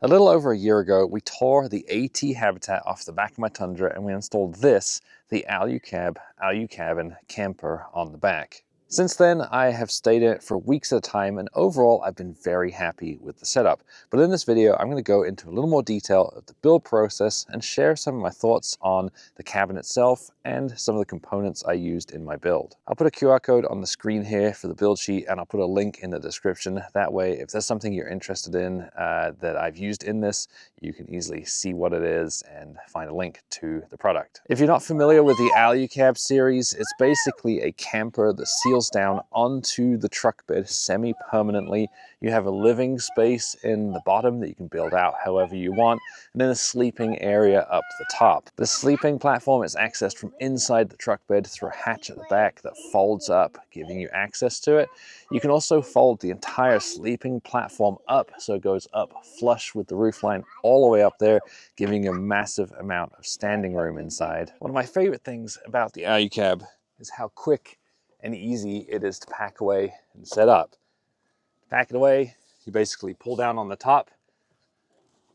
A little over a year ago, we tore the AT habitat off the back of my Tundra and we installed this, the AluCab Alucabin camper on the back. Since then, I have stayed in it for weeks at a time, and overall, I've been very happy with the setup. But in this video, I'm going to go into a little more detail of the build process and share some of my thoughts on the cabin itself and some of the components I used in my build. I'll put a QR code on the screen here for the build sheet, and I'll put a link in the description. That way, if there's something you're interested in that I've used in this, you can easily see what it is and find a link to the product. If you're not familiar with the AluCab series, it's basically a camper that seals down onto the truck bed semi-permanently. You have a living space in the bottom that you can build out however you want, and then a sleeping area up the top. The sleeping platform is accessed from inside the truck bed through a hatch at the back that folds up, giving you access to it. You can also fold the entire sleeping platform up so it goes up flush with the roofline all the way up there, giving you a massive amount of standing room inside. One of my favorite things about the AluCab is how quick and easy it is to pack away and set up. To pack it away, you basically pull down on the top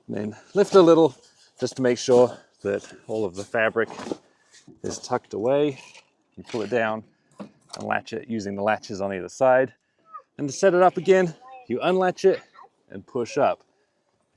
and then lift a little just to make sure that all of the fabric is tucked away. You pull it down and latch it using the latches on either side. And to set it up again, you unlatch it and push up.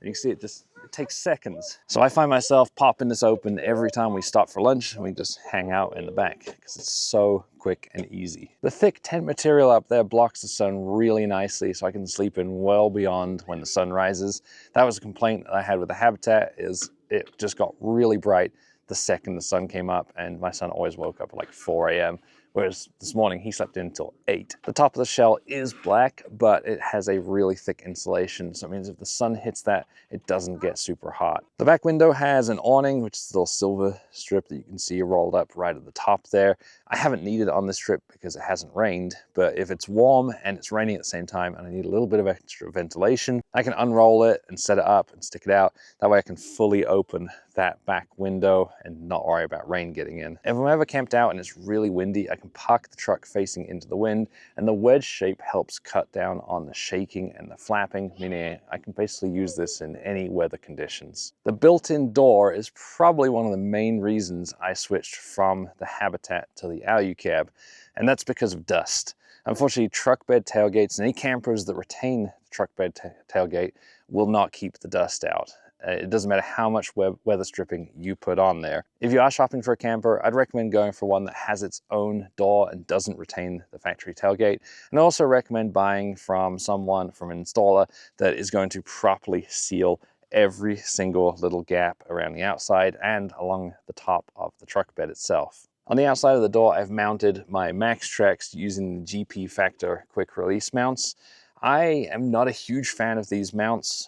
And you can see it takes seconds. So I find myself popping this open every time we stop for lunch and we just hang out in the back because it's so quick and easy. The thick tent material up there blocks the sun really nicely, so I can sleep in well beyond when the sun rises. That was a complaint that I had with the Habitat, is it just got really bright the second the sun came up, and my son always woke up at like 4 a.m. Whereas this morning he slept in until 8. The top of the shell is black, but it has a really thick insulation, so it means if the sun hits that, it doesn't get super hot. The back window has an awning, which is a little silver strip that you can see rolled up right at the top there. I haven't needed it on this trip because it hasn't rained, but if it's warm and it's raining at the same time and I need a little bit of extra ventilation, I can unroll it and set it up and stick it out. That way I can fully open that back window and not worry about rain getting in. If I'm ever camped out and it's really windy, I can park the truck facing into the wind, and the wedge shape helps cut down on the shaking and the flapping, meaning I can basically use this in any weather conditions. The built-in door is probably one of the main reasons I switched from the Habitat to the AluCab, and that's because of dust. Unfortunately, truck bed tailgates and any campers that retain the truck bed tailgate will not keep the dust out. It doesn't matter how much weather stripping you put on there. If you are shopping for a camper, I'd recommend going for one that has its own door and doesn't retain the factory tailgate. And I also recommend buying from an installer that is going to properly seal every single little gap around the outside and along the top of the truck bed itself. On the outside of the door, I've mounted my MaxTrax using the GP Factor quick release mounts. I am not a huge fan of these mounts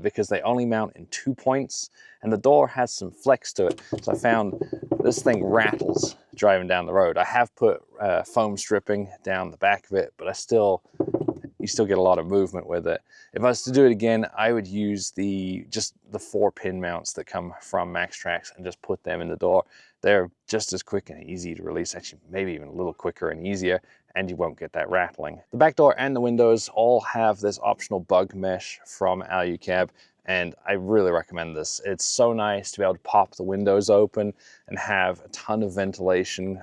because they only mount in 2 points, and the door has some flex to it. So I found this thing rattles driving down the road. I have put foam stripping down the back of it, but you still get a lot of movement with it. If I was to do it again, I would use just the 4-pin mounts that come from MaxTrax and just put them in the door. They're just as quick and easy to release, actually maybe even a little quicker and easier, and you won't get that rattling. The back door and the windows all have this optional bug mesh from AluCab, and I really recommend this. It's so nice to be able to pop the windows open and have a ton of ventilation,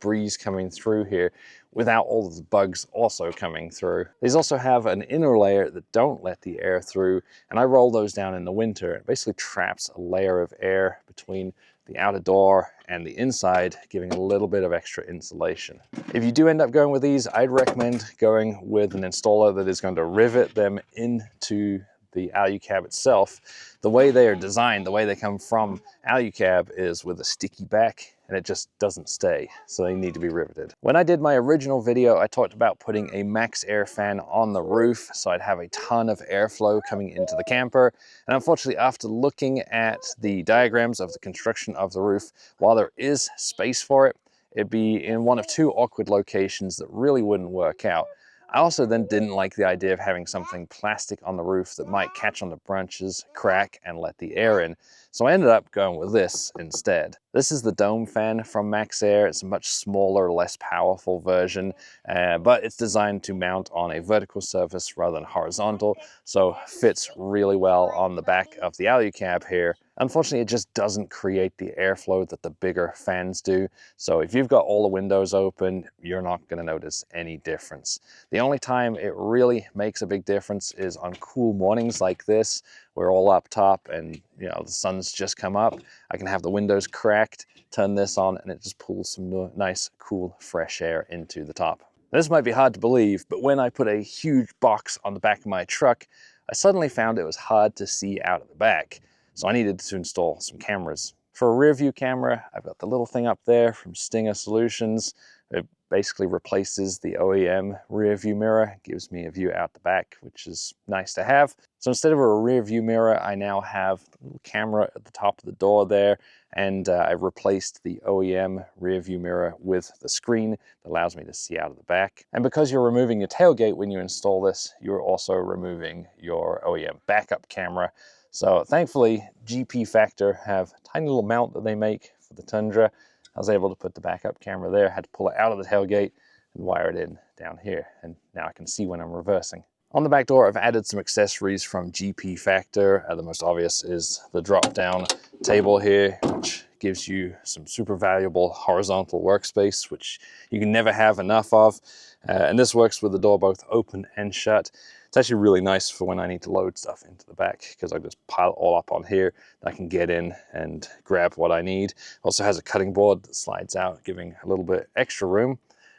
breeze coming through here without all of the bugs also coming through. These also have an inner layer that don't let the air through, and I roll those down in the winter. It basically traps a layer of air between the outer door and the inside, giving a little bit of extra insulation. If you do end up going with these, I'd recommend going with an installer that is going to rivet them into the AluCab itself. The way they are designed, the way they come from AluCab, is with a sticky back, and it just doesn't stay, so they need to be riveted. When I did my original video, I talked about putting a max air fan on the roof so I'd have a ton of airflow coming into the camper, and unfortunately, after looking at the diagrams of the construction of the roof, while there is space for it, it'd be in one of 2 awkward locations that really wouldn't work out. I also then didn't like the idea of having something plastic on the roof that might catch on the branches, crack, and let the air in. So I ended up going with this instead. This is the dome fan from Maxxair. It's a much smaller, less powerful version, but it's designed to mount on a vertical surface rather than horizontal, so fits really well on the back of the AluCab here. Unfortunately, it just doesn't create the airflow that the bigger fans do. So if you've got all the windows open, you're not going to notice any difference. The only time it really makes a big difference is on cool mornings like this. We're all up top and the sun's just come up. I can have the windows cracked, turn this on, and it just pulls some nice, cool, fresh air into the top. This might be hard to believe, but when I put a huge box on the back of my truck, I suddenly found it was hard to see out of the back. So I needed to install some cameras. For a rear view camera, I've got the little thing up there from Stinger Solutions. It basically replaces the OEM rear view mirror, gives me a view out the back, which is nice to have. So instead of a rear view mirror, I now have a little camera at the top of the door there, and I've replaced the OEM rear view mirror with the screen that allows me to see out of the back. And because you're removing your tailgate when you install this, you're also removing your OEM backup camera. So thankfully, GP Factor have a tiny little mount that they make for the Tundra. I was able to put the backup camera there, had to pull it out of the tailgate and wire it in down here. And now I can see when I'm reversing. On the back door, I've added some accessories from GP Factor. The most obvious is the drop-down table here, which gives you some super valuable horizontal workspace, which you can never have enough of. And this works with the door both open and shut. It's actually really nice for when I need to load stuff into the back, because I just pile it all up on here. I can get in and grab what I need. Also has a cutting board that slides out, giving a little bit extra room.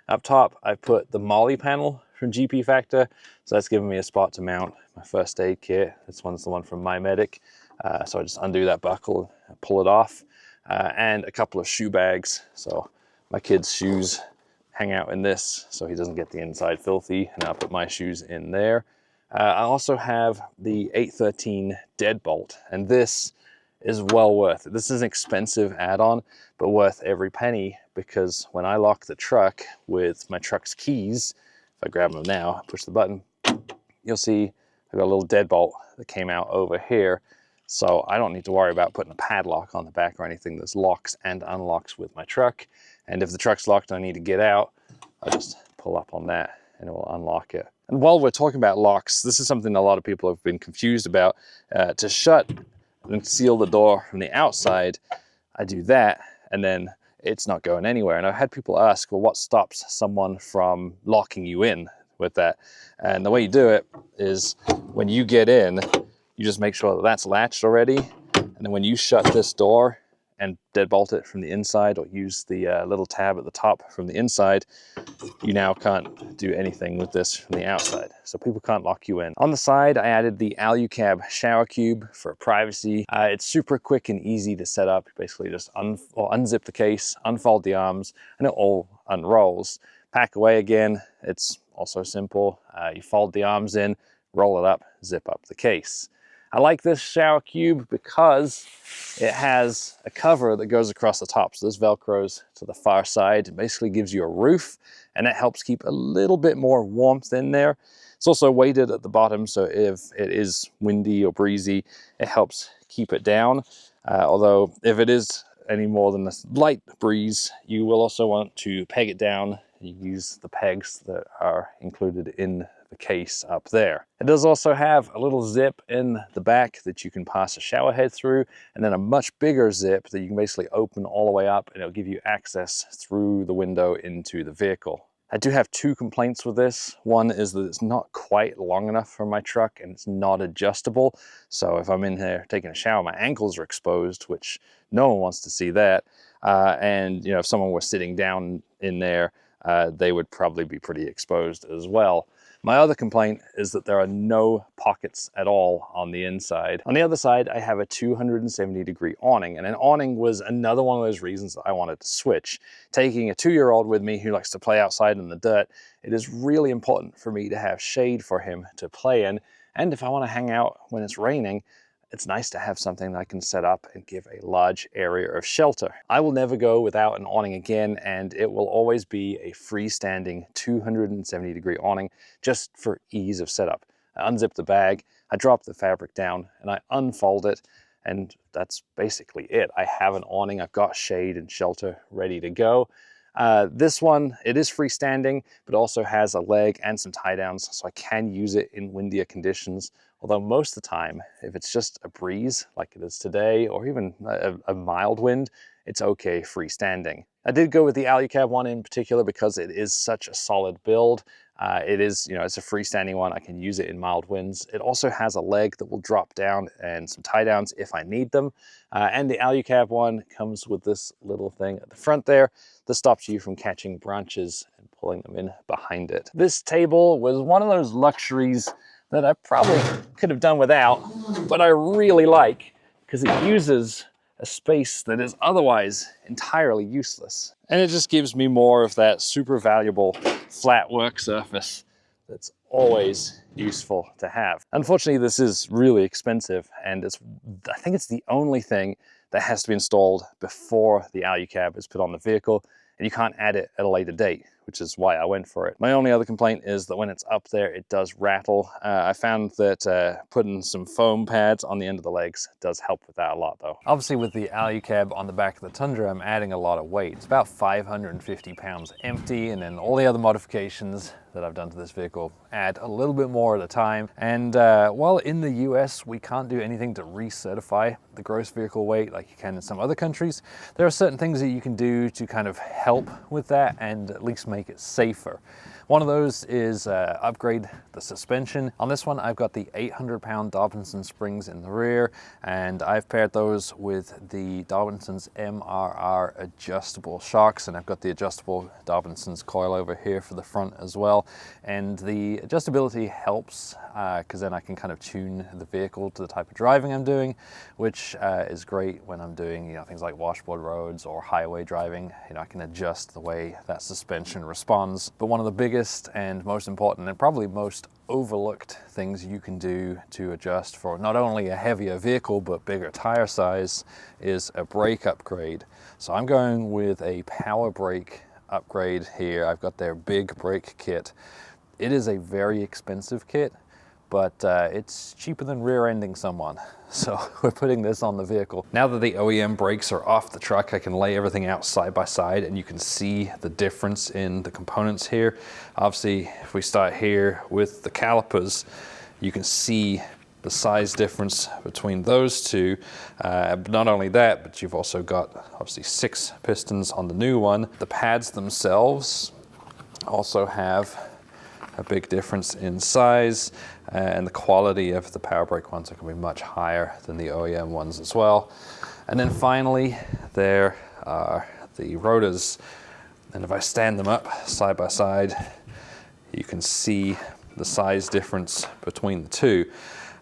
Up top, I put the Molly panel from GP Factor, so that's giving me a spot to mount my first aid kit. This one's the one from My Medic. So I just undo that buckle and pull it off, and a couple of shoe bags. So my kid's shoes hang out in this so he doesn't get the inside filthy, and I'll put my shoes in there. I also have the 813 deadbolt, and this is well worth it. This is an expensive add-on, but worth every penny, because when I lock the truck with my truck's keys, if I grab them now, push the button, you'll see I've got a little deadbolt that came out over here. So I don't need to worry about putting a padlock on the back or anything. This locks and unlocks with my truck. And if the truck's locked and I need to get out, I'll just pull up on that and it will unlock it. And while we're talking about locks, this is something a lot of people have been confused about. To shut and seal the door from the outside, I do that and then it's not going anywhere. And I've had people ask, well, what stops someone from locking you in with that? And the way you do it is when you get in, you just make sure that that's latched already. And then when you shut this door and deadbolt it from the inside, or use the little tab at the top from the inside, you now can't do anything with this from the outside. So people can't lock you in. On the side, I added the AluCab shower cube for privacy. It's super quick and easy to set up. You basically just unzip the case, unfold the arms, and it all unrolls. Pack away again, it's also simple. You fold the arms in, roll it up, zip up the case. I like this shower cube because it has a cover that goes across the top. So this Velcros to the far side. It basically gives you a roof, and it helps keep a little bit more warmth in there. It's also weighted at the bottom, so if it is windy or breezy, it helps keep it down. Although if it is any more than a light breeze, you will also want to peg it down. You use the pegs that are included in the case up there. It does also have a little zip in the back that you can pass a shower head through, and then a much bigger zip that you can basically open all the way up, and it'll give you access through the window into the vehicle. I do have two complaints with this. One is that it's not quite long enough for my truck and it's not adjustable. So if I'm in here taking a shower, my ankles are exposed, which no one wants to see that. And if someone were sitting down in there, they would probably be pretty exposed as well. My other complaint is that there are no pockets at all on the inside. On the other side, I have a 270-degree awning, and an awning was another one of those reasons that I wanted to switch. Taking a 2-year-old with me who likes to play outside in the dirt, it is really important for me to have shade for him to play in. And if I want to hang out when it's raining, it's nice to have something that I can set up and give a large area of shelter. I will never go without an awning again, and it will always be a freestanding 270-degree awning just for ease of setup. I unzip the bag, I drop the fabric down, and I unfold it, and that's basically it. I have an awning, I've got shade and shelter ready to go. This one, it is freestanding, but also has a leg and some tie downs, so I can use it in windier conditions. Although most of the time, if it's just a breeze like it is today, or even a mild wind, it's okay freestanding. I did go with the AluCab one in particular because it is such a solid build. It is, it's a freestanding one. I can use it in mild winds. It also has a leg that will drop down and some tie downs if I need them. And the AluCab one comes with this little thing at the front there that stops you from catching branches and pulling them in behind it. This table was one of those luxuries that I probably could have done without, but I really like because it uses a space that is otherwise entirely useless. And it just gives me more of that super valuable flat work surface that's always useful to have. Unfortunately, this is really expensive, and I think it's the only thing that has to be installed before the AluCab is put on the vehicle, and you can't add it at a later date, which is why I went for it. My only other complaint is that when it's up there, it does rattle. I found that putting some foam pads on the end of the legs does help with that a lot though. Obviously with the AluCab on the back of the Tundra, I'm adding a lot of weight. It's about 550 pounds empty, and then all the other modifications that I've done to this vehicle add a little bit more at a time. And while in the US, we can't do anything to recertify the gross vehicle weight like you can in some other countries, there are certain things that you can do to kind of help with that and at least make it safer. One of those is upgrade the suspension. On this one, I've got the 800-pound Dobinson springs in the rear, and I've paired those with the Dobinson's MRR adjustable shocks, and I've got the adjustable Dobinson's coilover here for the front as well. And the adjustability helps because then I can kind of tune the vehicle to the type of driving I'm doing, which is great when I'm doing things like washboard roads or highway driving. I can adjust the way that suspension responds. But one of the biggest and most important and probably most overlooked things you can do to adjust for not only a heavier vehicle but bigger tire size is a brake upgrade. So I'm going with a power brake upgrade here. I've got their big brake kit. It is a very expensive kit, but it's cheaper than rear-ending someone. So we're putting this on the vehicle. Now that the OEM brakes are off the truck, I can lay everything out side by side and you can see the difference in the components here. Obviously, if we start here with the calipers, you can see the size difference between those two. Not only that, but you've also got obviously 6 pistons on the new one. The pads themselves also have a big difference in size, and the quality of the power brake ones are going to be much higher than the OEM ones as well. And then finally, there are the rotors. And if I stand them up side by side, you can see the size difference between the two.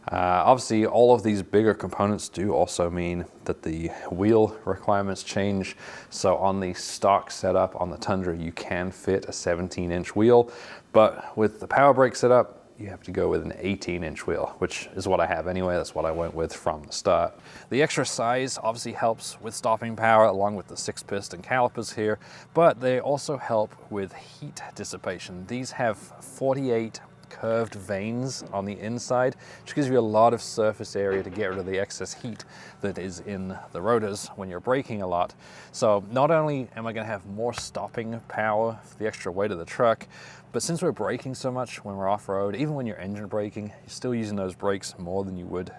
Obviously, all of these bigger components do also mean that the wheel requirements change. So on the stock setup on the Tundra, you can fit a 17-inch wheel, but with the power brake setup, you have to go with an 18-inch wheel, which is what I have anyway. That's what I went with from the start. The extra size obviously helps with stopping power along with the 6-piston calipers here, but they also help with heat dissipation. These have 48 curved vanes on the inside, which gives you a lot of surface area to get rid of the excess heat that is in the rotors when you're braking a lot. So not only am I going to have more stopping power for the extra weight of the truck, but since we're braking so much when we're off-road, even when you're engine braking, you're still using those brakes more than you would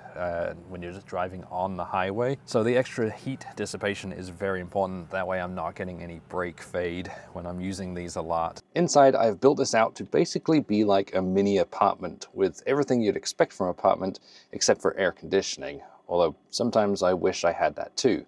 when you're just driving on the highway. So the extra heat dissipation is very important. That way I'm not getting any brake fade when I'm using these a lot. Inside, I've built this out to basically be like a mini apartment with everything you'd expect from an apartment except for air conditioning, although sometimes I wish I had that too.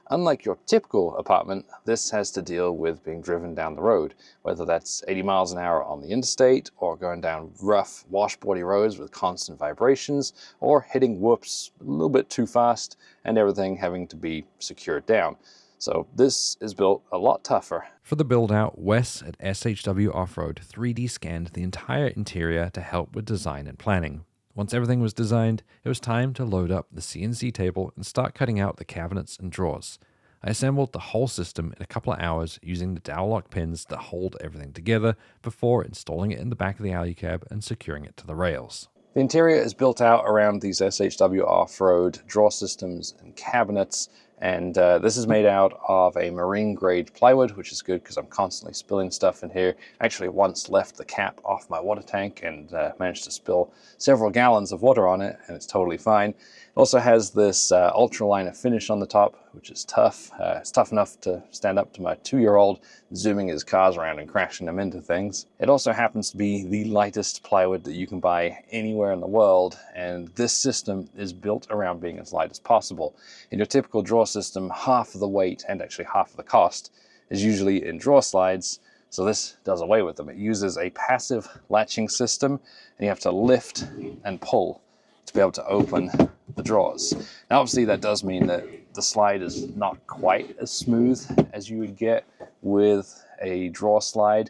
Unlike your typical apartment, this has to deal with being driven down the road, whether that's 80 miles an hour on the interstate, or going down rough washboardy roads with constant vibrations, or hitting whoops a little bit too fast, and everything having to be secured down. So this is built a lot tougher. For the build out, Wes at SHW Off-Road 3D scanned the entire interior to help with design and planning. Once everything was designed, it was time to load up the CNC table and start cutting out the cabinets and drawers. I assembled the whole system in a couple of hours using the dowel lock pins that hold everything together before installing it in the back of the AluCab and securing it to the rails. The interior is built out around these SHW off-road drawer systems and cabinets, and this is made out of a marine grade plywood, which is good because I'm constantly spilling stuff in here. I actually once left the cap off my water tank and managed to spill several gallons of water on it, and it's totally fine. It also has this ultraliner finish on the top, which is tough. It's tough enough to stand up to my 2-year-old zooming his cars around and crashing them into things. It also happens to be the lightest plywood that you can buy anywhere in the world, and this system is built around being as light as possible. In your typical drawer system, half of the weight and actually half of the cost is usually in drawer slides, so this does away with them. It uses a passive latching system, and you have to lift and pull to be able to open the drawers. Now obviously that does mean that the slide is not quite as smooth as you would get with a drawer slide,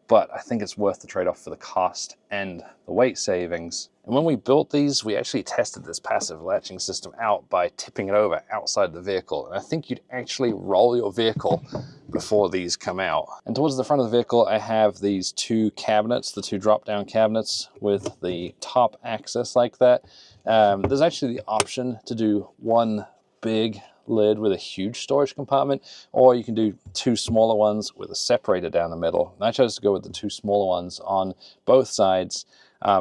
but I think it's worth the trade-off for the cost and the weight savings. And when we built these, we actually tested this passive latching system out by tipping it over outside the vehicle. And I think you'd actually roll your vehicle before these come out. And towards the front of the vehicle, I have these 2 cabinets, the 2 drop-down cabinets with the top access like that. There's actually the option to do one big lid with a huge storage compartment, or you can do 2 smaller ones with a separator down the middle. And I chose to go with the 2 smaller ones on both sides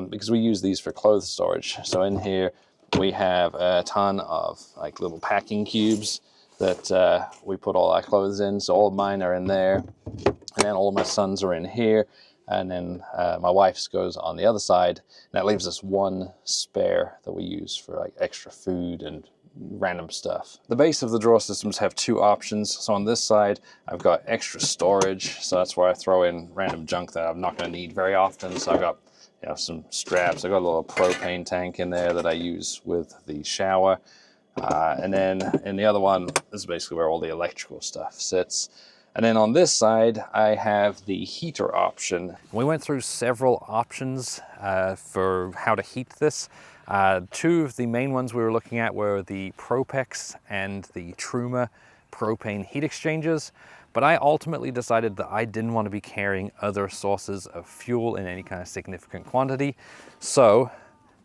because we use these for clothes storage. So in here we have a ton of like little packing cubes that we put all our clothes in. So all of mine are in there, and then all of my sons are in here, and then my wife's goes on the other side. And that leaves us one spare that we use for like extra food and random stuff. The base of the drawer systems have 2 options. So on this side, I've got extra storage. So that's where I throw in random junk that I'm not going to need very often. So I've got some straps. I got a little propane tank in there that I use with the shower. And then in the other one, this is basically where all the electrical stuff sits. And then on this side, I have the heater option. We went through several options for how to heat this. 2 of the main ones we were looking at were the Propex and the Truma propane heat exchangers. But I ultimately decided that I didn't want to be carrying other sources of fuel in any kind of significant quantity. So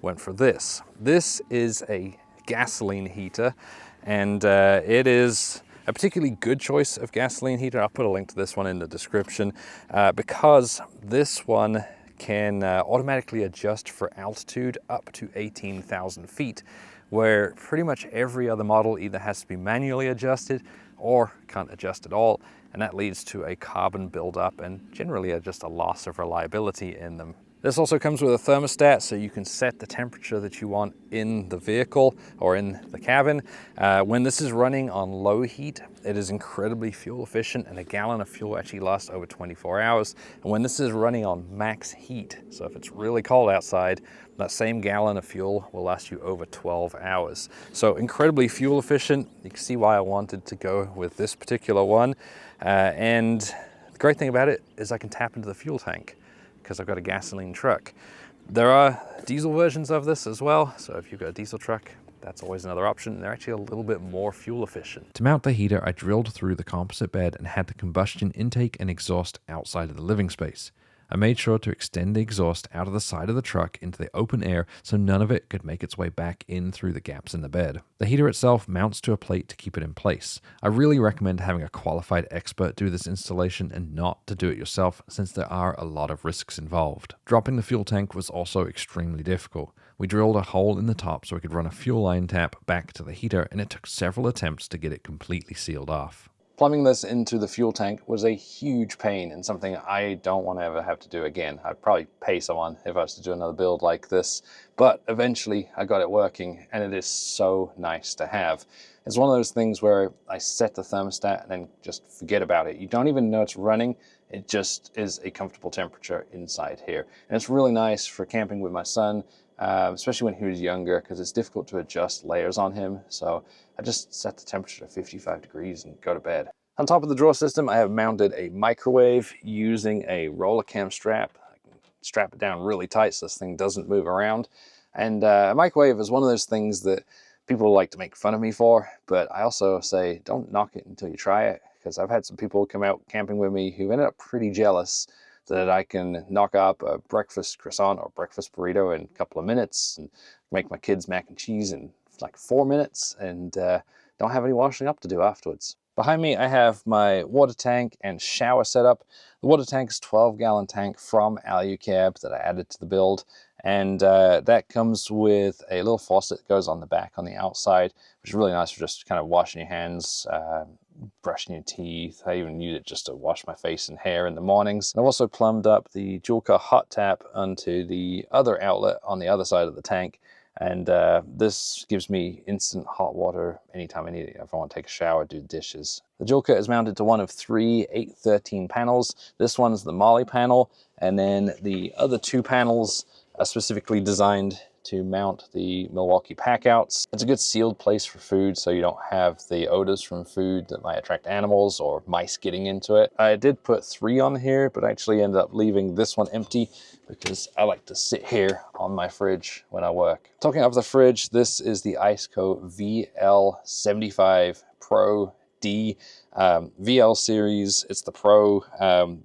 went for this. This is a gasoline heater, and it is a particularly good choice of gasoline heater. I'll put a link to this one in the description because this one can automatically adjust for altitude up to 18,000 feet, where pretty much every other model either has to be manually adjusted or can't adjust at all, and that leads to a carbon buildup and generally just a loss of reliability in them. This also comes with a thermostat, so you can set the temperature that you want in the vehicle or in the cabin. When this is running on low heat, it is incredibly fuel efficient, and a gallon of fuel actually lasts over 24 hours. And when this is running on max heat, so if it's really cold outside, that same gallon of fuel will last you over 12 hours. So incredibly fuel efficient. You can see why I wanted to go with this particular one. And the great thing about it is I can tap into the fuel tank, because I've got a gasoline truck. There are diesel versions of this as well, so if you've got a diesel truck, that's always another option. They're actually a little bit more fuel efficient. To mount the heater, I drilled through the composite bed and had the combustion intake and exhaust outside of the living space. I made sure to extend the exhaust out of the side of the truck into the open air so none of it could make its way back in through the gaps in the bed. The heater itself mounts to a plate to keep it in place. I really recommend having a qualified expert do this installation and not to do it yourself, since there are a lot of risks involved. Dropping the fuel tank was also extremely difficult. We drilled a hole in the top so we could run a fuel line tap back to the heater, and it took several attempts to get it completely sealed off. Plumbing this into the fuel tank was a huge pain and something I don't want to ever have to do again. I'd probably pay someone if I was to do another build like this, but eventually I got it working, and it is so nice to have. It's one of those things where I set the thermostat and then just forget about it. You don't even know it's running. It just is a comfortable temperature inside here. And it's really nice for camping with my son, especially when he was younger, because it's difficult to adjust layers on him. So I just set the temperature to 55 degrees and go to bed. On top of the drawer system, I have mounted a microwave using a roller cam strap. I can strap it down really tight so this thing doesn't move around. And a microwave is one of those things that people like to make fun of me for, but I also say don't knock it until you try it, because I've had some people come out camping with me who ended up pretty jealous that I can knock up a breakfast croissant or breakfast burrito in a couple of minutes and make my kids mac and cheese in like 4 minutes and don't have any washing up to do afterwards. Behind me, I have my water tank and shower setup. The water tank is a 12-gallon tank from AluCab that I added to the build, and that comes with a little faucet that goes on the back on the outside, which is really nice for just kind of washing your hands, brushing your teeth. I even use it just to wash my face and hair in the mornings. And I've also plumbed up the Julka hot tap onto the other outlet on the other side of the tank. And this gives me instant hot water anytime I need it, if I want to take a shower, do dishes. The Julka is mounted to one of 3 813 panels. This one's the Molly panel, and then the other 2 panels are specifically designed to mount the Milwaukee packouts. It's a good sealed place for food, so you don't have the odors from food that might attract animals or mice getting into it. I did put 3 on here, but I actually ended up leaving this one empty because I like to sit here on my fridge when I work. Talking of the fridge, this is the Iceco VL75 Pro D VL series. It's the Pro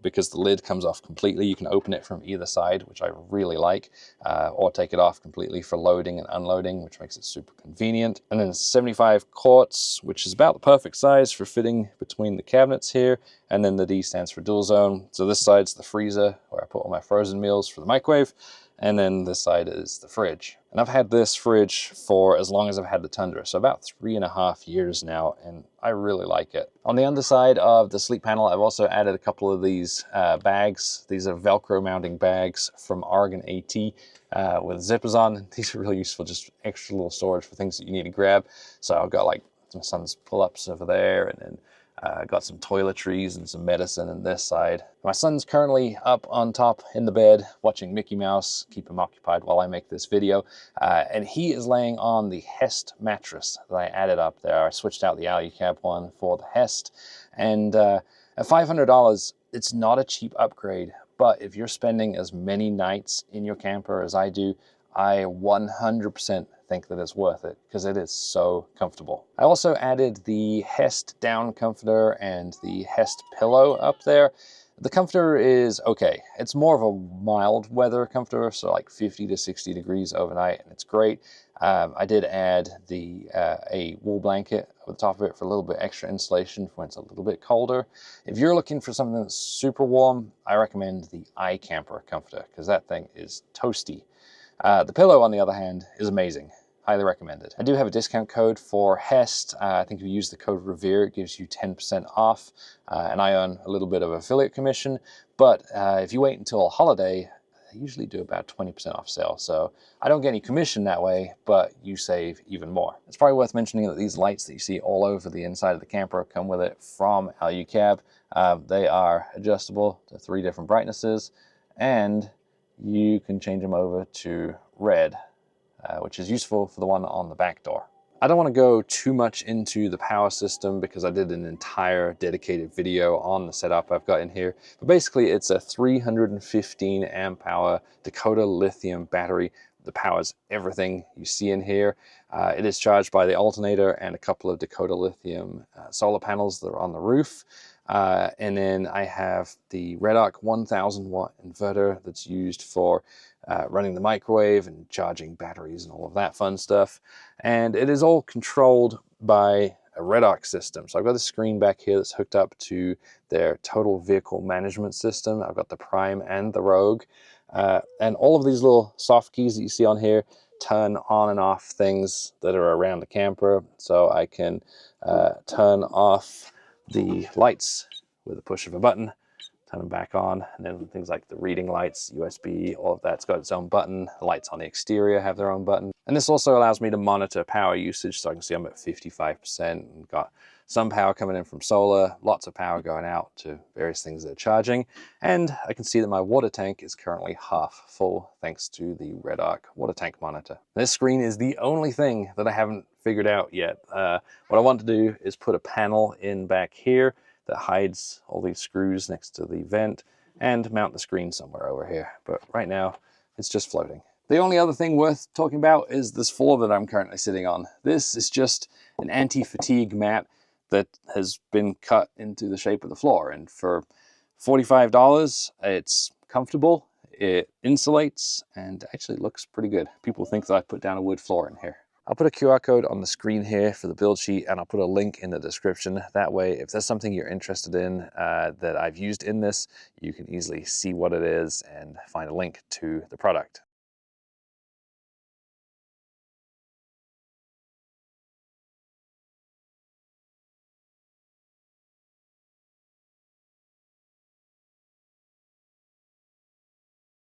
because the lid comes off completely. You can open it from either side, which I really like, or take it off completely for loading and unloading, which makes it super convenient. And then 75 quarts, which is about the perfect size for fitting between the cabinets here. And then the D stands for dual zone. So this side's the freezer where I put all my frozen meals for the microwave. And then this side is the fridge. And I've had this fridge for as long as I've had the Tundra, so about 3.5 years now, and I really like it. On the underside of the sleep panel, I've also added a couple of these bags. These are Velcro mounting bags from Oregon AT with zippers on. These are really useful, just extra little storage for things that you need to grab. So I've got like my son's pull-ups over there, and then got some toiletries and some medicine on this side. My son's currently up on top in the bed watching Mickey Mouse, keep him occupied while I make this video. And he is laying on the Hest mattress that I added up there. I switched out the AluCab one for the Hest. And at $500, it's not a cheap upgrade. But if you're spending as many nights in your camper as I do, I 100% think that it's worth it because it is so comfortable. I also added the Hest down comforter and the Hest pillow up there. The comforter is okay. It's more of a mild weather comforter, so like 50 to 60 degrees overnight, and it's great. I did add a wool blanket over the top of it for a little bit extra insulation when it's a little bit colder. If you're looking for something that's super warm, I recommend the iCamper comforter because that thing is toasty. The pillow, on the other hand, is amazing. Highly recommended. I do have a discount code for Hest. I think if you use the code Revere, it gives you 10% off, and I earn a little bit of affiliate commission. But if you wait until a holiday, I usually do about 20% off sale. So I don't get any commission that way, but you save even more. It's probably worth mentioning that these lights that you see all over the inside of the camper come with it from AluCab. They are adjustable to 3 different brightnesses, and you can change them over to red, which is useful for the one on the back door. I don't want to go too much into the power system because I did an entire dedicated video on the setup I've got in here. But basically it's a 315 amp hour Dakota lithium battery that powers everything you see in here. It is charged by the alternator and a couple of Dakota lithium solar panels that are on the roof. And then I have the Red Arc 1000 watt inverter that's used for running the microwave and charging batteries and all of that fun stuff. And it is all controlled by a Red Arc system. So I've got a screen back here that's hooked up to their total vehicle management system. I've got the Prime and the Rogue. And all of these little soft keys that you see on here turn on and off things that are around the camper. So I can turn off the lights with a push of a button, turn them back on, and then things like the reading lights, USB, all of that's got its own button. The lights on the exterior have their own button. And this also allows me to monitor power usage, so I can see I'm at 55% and got some power coming in from solar, lots of power going out to various things that are charging. And I can see that my water tank is currently half full thanks to the Red Arc water tank monitor. This screen is the only thing that I haven't figured out yet. What I want to do is put a panel in back here that hides all these screws next to the vent and mount the screen somewhere over here. But right now it's just floating. The only other thing worth talking about is this floor that I'm currently sitting on. This is just an anti-fatigue mat that has been cut into the shape of the floor, and for $45 it's comfortable, it insulates, and actually looks pretty good. People think that I put down a wood floor in here. I'll put a QR code on the screen here for the build sheet, and I'll put a link in the description. That way, if there's something you're interested in that I've used in this, you can easily see what it is and find a link to the product.